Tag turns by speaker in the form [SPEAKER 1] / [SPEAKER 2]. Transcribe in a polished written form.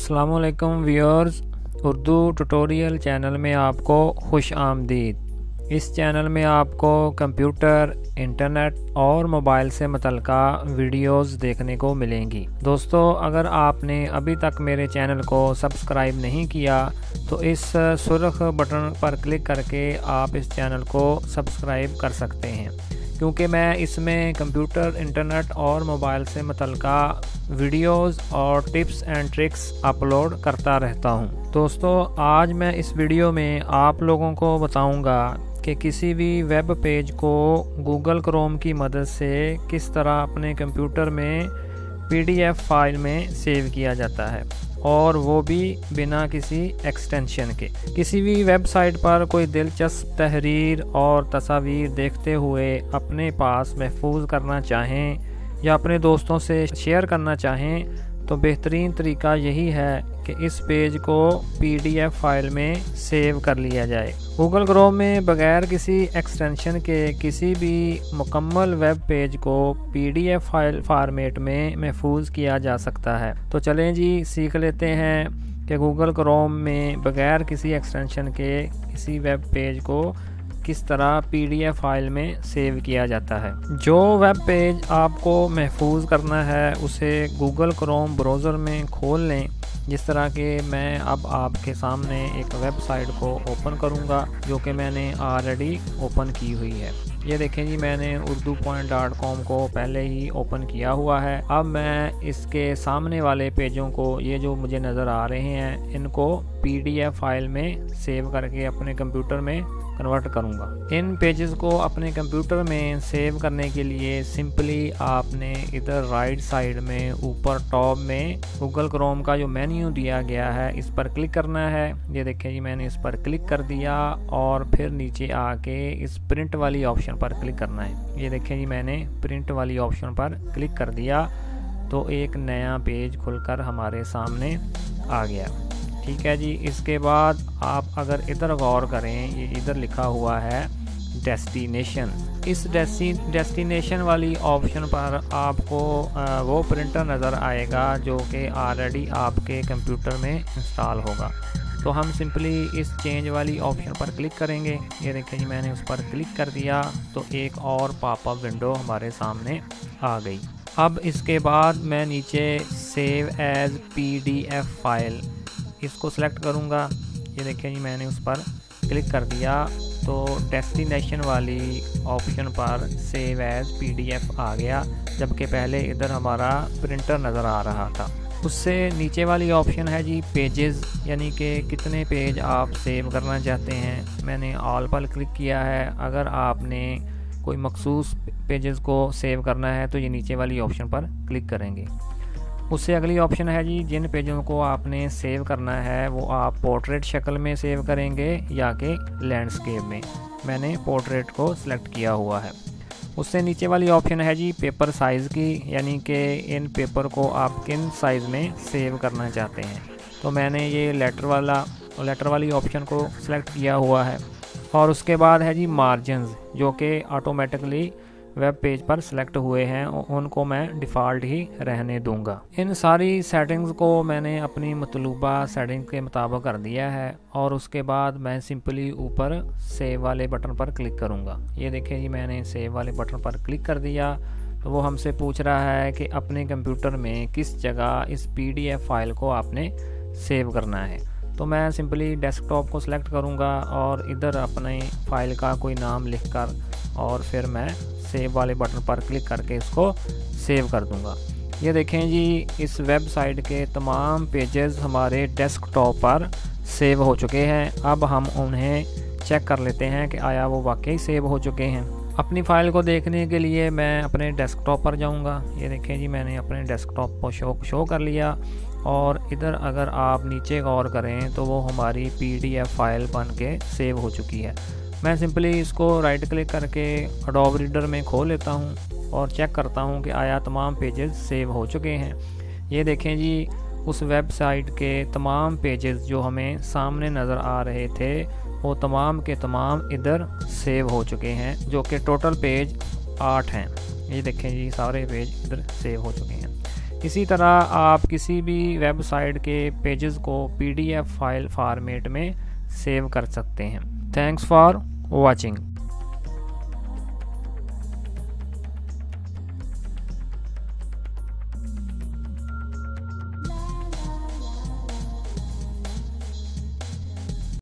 [SPEAKER 1] अस्सलाम वालेकुम viewers, Urdu tutorial channel में आपको खुश आमदीद। इस चैनल में आपको कंप्यूटर, इंटरनेट और मोबाइल से मुतल्लिका वीडियोस देखने को मिलेंगी। दोस्तों, अगर आपने अभी तक मेरे चैनल को सब्सक्राइब नहीं किया तो इस सुर्ख बटन पर क्लिक करके आप इस चैनल को सब्सक्राइब कर सकते हैं, क्योंकि मैं इसमें कंप्यूटर, इंटरनेट और मोबाइल से मुतल्लिका वीडियोस और टिप्स एंड ट्रिक्स अपलोड करता रहता हूं। दोस्तों, आज मैं इस वीडियो में आप लोगों को बताऊंगा कि किसी भी वेब पेज को गूगल क्रोम की मदद से किस तरह अपने कंप्यूटर में PDF फाइल में सेव किया जाता है, और वो भी बिना किसी एक्सटेंशन के। किसी भी वेबसाइट पर कोई दिलचस्प तहरीर और तस्वीर देखते हुए अपने पास महफूज करना चाहें या अपने दोस्तों से शेयर करना चाहें तो बेहतरीन तरीका यही है कि इस पेज को PDF फाइल में सेव कर लिया जाए। गूगल क्रोम में बगैर किसी एक्सटेंशन के किसी भी मुकम्मल वेब पेज को PDF फाइल फॉर्मेट में महफूज किया जा सकता है। तो चलें जी, सीख लेते हैं कि गूगल क्रोम में बगैर किसी एक्सटेंशन के किसी वेब पेज को किस तरह PDF फाइल में सेव किया जाता है। जो वेब पेज आपको महफूज करना है उसे गूगल क्रोम ब्राउज़र में खोल लें। जिस तरह के मैं अब आपके सामने एक वेबसाइट को ओपन करूंगा, जो कि मैंने ऑलरेडी ओपन की हुई है। ये देखें जी, मैंने urdupoint.com को पहले ही ओपन किया हुआ है। अब मैं इसके सामने वाले पेजों को, ये जो मुझे नज़र आ रहे हैं, इनको PDF फाइल में सेव करके अपने कंप्यूटर में कन्वर्ट करूंगा। इन पेजेस को अपने कंप्यूटर में सेव करने के लिए सिंपली आपने इधर राइट साइड में ऊपर टॉप में गूगल क्रोम का जो मेन्यू दिया गया है, इस पर क्लिक करना है। ये देखें जी, मैंने इस पर क्लिक कर दिया और फिर नीचे आके इस प्रिंट वाली ऑप्शन पर क्लिक करना है। ये देखें जी, मैंने प्रिंट वाली ऑप्शन पर क्लिक कर दिया तो एक नया पेज खुलकर हमारे सामने आ गया। ठीक है जी। इसके बाद आप अगर इधर गौर करें, ये इधर लिखा हुआ है डेस्टिनेशन। इस डेस्टिनेशन वाली ऑप्शन पर आपको वो प्रिंटर नज़र आएगा जो कि ऑलरेडी आपके कंप्यूटर में इंस्टॉल होगा। तो हम सिंपली इस चेंज वाली ऑप्शन पर क्लिक करेंगे। ये देखें जी, मैंने उस पर क्लिक कर दिया तो एक और पॉपअप विंडो हमारे सामने आ गई। अब इसके बाद मैं नीचे सेव एज PDF फाइल इसको सेलेक्ट करूँगा। ये देखें जी, मैंने उस पर क्लिक कर दिया तो डेस्टिनेशन वाली ऑप्शन पर सेव एज PDF आ गया, जबकि पहले इधर हमारा प्रिंटर नज़र आ रहा था। उससे नीचे वाली ऑप्शन है जी पेजेस, यानी कि कितने पेज आप सेव करना चाहते हैं। मैंने ऑल पर क्लिक किया है। अगर आपने कोई मखसूस पेजेस को सेव करना है तो ये नीचे वाली ऑप्शन पर क्लिक करेंगे। उससे अगली ऑप्शन है जी, जिन पेजों को आपने सेव करना है वो आप पोर्ट्रेट शक्ल में सेव करेंगे या कि लैंडस्केप में। मैंने पोर्ट्रेट को सिलेक्ट किया हुआ है। उससे नीचे वाली ऑप्शन है जी पेपर साइज़ की, यानी कि इन पेपर को आप किन साइज़ में सेव करना चाहते हैं। तो मैंने ये लेटर वाली ऑप्शन को सिलेक्ट किया हुआ है। और उसके बाद है जी मार्जिन्स, जो कि ऑटोमेटिकली वेब पेज पर सिलेक्ट हुए हैं, उनको मैं डिफ़ॉल्ट ही रहने दूंगा। इन सारी सेटिंग्स को मैंने अपनी मतलूबा सेटिंग के मुताबिक कर दिया है और उसके बाद मैं सिंपली ऊपर सेव वाले बटन पर क्लिक करूंगा। ये देखें जी, मैंने सेव वाले बटन पर क्लिक कर दिया तो वो हमसे पूछ रहा है कि अपने कंप्यूटर में किस जगह इस PDF फाइल को आपने सेव करना है। तो मैं सिंपली डेस्कटॉप को सिलेक्ट करूंगा और इधर अपने फाइल का कोई नाम लिखकर और फिर मैं सेव वाले बटन पर क्लिक करके इसको सेव कर दूंगा। ये देखें जी, इस वेबसाइट के तमाम पेजेस हमारे डेस्कटॉप पर सेव हो चुके हैं। अब हम उन्हें चेक कर लेते हैं कि आया वो वाकई सेव हो चुके हैं। अपनी फ़ाइल को देखने के लिए मैं अपने डेस्कटॉप पर जाऊंगा। ये देखें जी, मैंने अपने डेस्कटॉप को शो कर लिया और इधर अगर आप नीचे गौर करें तो वो हमारी PDF फाइल बन के सेव हो चुकी है। मैं सिंपली इसको राइट क्लिक करके एडोब रीडर में खोल लेता हूँ और चेक करता हूँ कि आया तमाम पेजेस सेव हो चुके हैं। ये देखें जी, उस वेबसाइट के तमाम पेजेस जो हमें सामने नज़र आ रहे थे वो तमाम के तमाम इधर सेव हो चुके हैं, जो कि टोटल पेज 8 हैं। ये देखें जी, सारे पेज इधर सेव हो चुके हैं। इसी तरह आप किसी भी वेबसाइट के पेजेस को PDF फाइल फॉर्मेट में सेव कर सकते हैं। Thanks for watching.